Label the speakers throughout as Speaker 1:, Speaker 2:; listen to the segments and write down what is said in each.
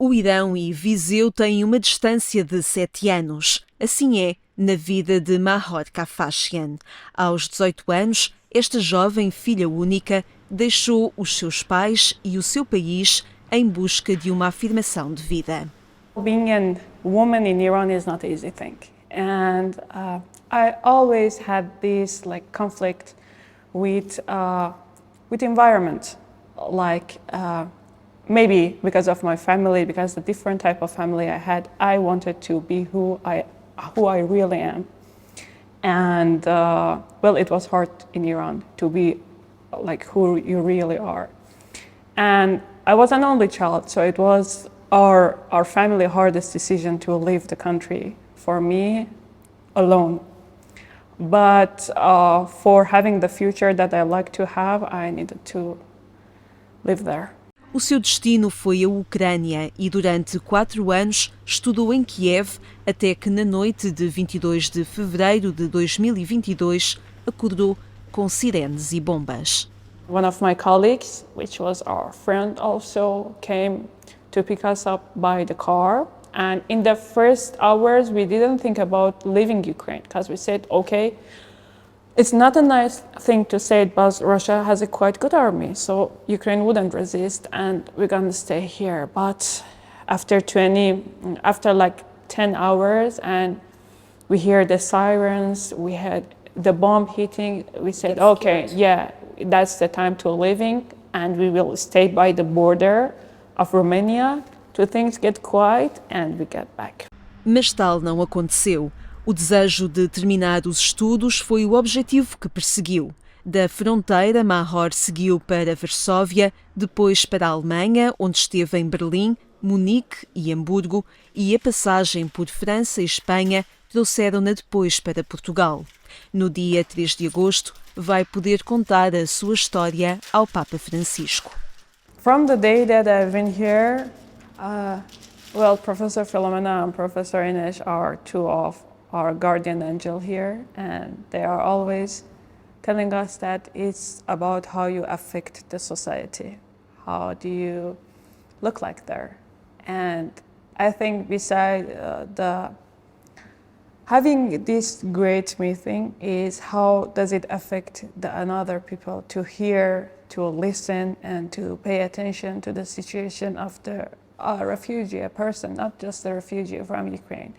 Speaker 1: O Irão e Viseu têm uma distância de 7 anos. Assim é na vida de Mahoor Kaffashian. Aos 18 anos, esta jovem filha única deixou os seus pais e o seu país em busca de uma afirmação de vida.
Speaker 2: Being a woman in Iran is not an easy thing, and I always had this conflict with environment, maybe because of my family, because the different type of family I had. I wanted to be who I really am, and it was hard in Iran to be who you really are. And I was an only child, so it was our family hardest decision to leave the country for me alone. But for having the future that I like to have, I needed to live there.
Speaker 1: O seu destino foi a Ucrânia e durante 4 anos estudou em Kiev até que na noite de 22 de fevereiro de 2022 acordou com sirenes e bombas.
Speaker 2: One of my colleagues, which was our friend also, came to pick us up by the car. And in the first hours, we didn't think about leaving Ukraine because we said, okay, it's not a nice thing to say, but Russia has a quite good army, so Ukraine wouldn't resist and we're gonna stay here. But after 10 hours and we hear the sirens, we had the bomb hitting, we said, okay, yeah, that's the time to leaving, and we will stay by the border of Romania till things get quiet and we get back.
Speaker 1: Mas tal não aconteceu. O desejo de terminar os estudos foi o objetivo que perseguiu. Da fronteira, Mahoor seguiu para Varsóvia, depois para a Alemanha, onde esteve em Berlim, Munique e Hamburgo, e a passagem por França e Espanha trouxeram-na depois para Portugal. No dia 3 de agosto, vai poder contar a sua história ao Papa Francisco.
Speaker 2: From the day that I've been here, Professor Philomena and Professor Ines are two of our guardian angel here, and they are always telling us that it's about how you affect the society. How do you look like there? And I think beside having this great meeting is how does it affect the another people to hear, to listen, and to pay attention to the situation of a refugee, a person, not just a refugee from Ukraine.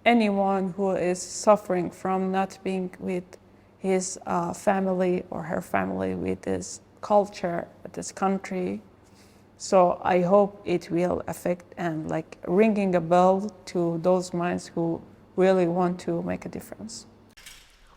Speaker 2: Anyone who is suffering from not being with his family or her family, with his culture, with his country. So I hope it will affect and ringing a bell to those minds who really want to make a difference.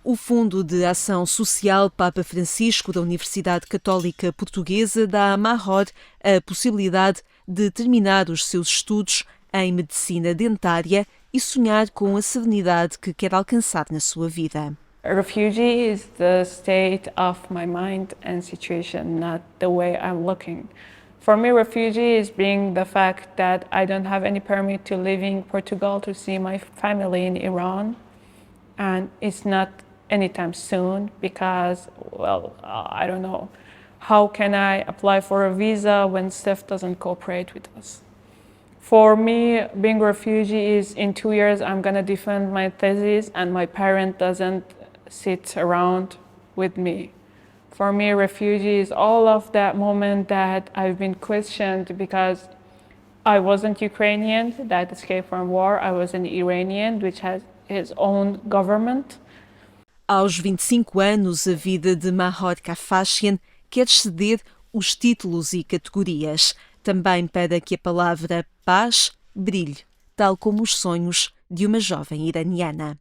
Speaker 1: O Fundo de Ação Social Papa Francisco da Universidade Católica Portuguesa dá a Mahoor a possibilidade de terminar os seus estudos em medicina dentária e sonhar com a serenidade que quer alcançar na sua vida.
Speaker 2: A refugee is the state of my mind and situation, not the way I'm looking. For me, refugee is being the fact that I don't have any permit to live in Portugal to see my family in Iran, and it's not anytime soon because, I don't know. How can I apply for a visa when STEF doesn't cooperate with us? For me, being a refugee is in 2 years I'm gonna defend my thesis and my parent doesn't sit around with me. For me, refugee is all of that moment that I've been questioned because I wasn't Ukrainian that escaped from war. I was an Iranian which has his own government.
Speaker 1: Aos 25 anos, a vida de Mahoor Kaffashian quer ceder os títulos e categorias, também para que a palavra paz brilhe, tal como os sonhos de uma jovem iraniana.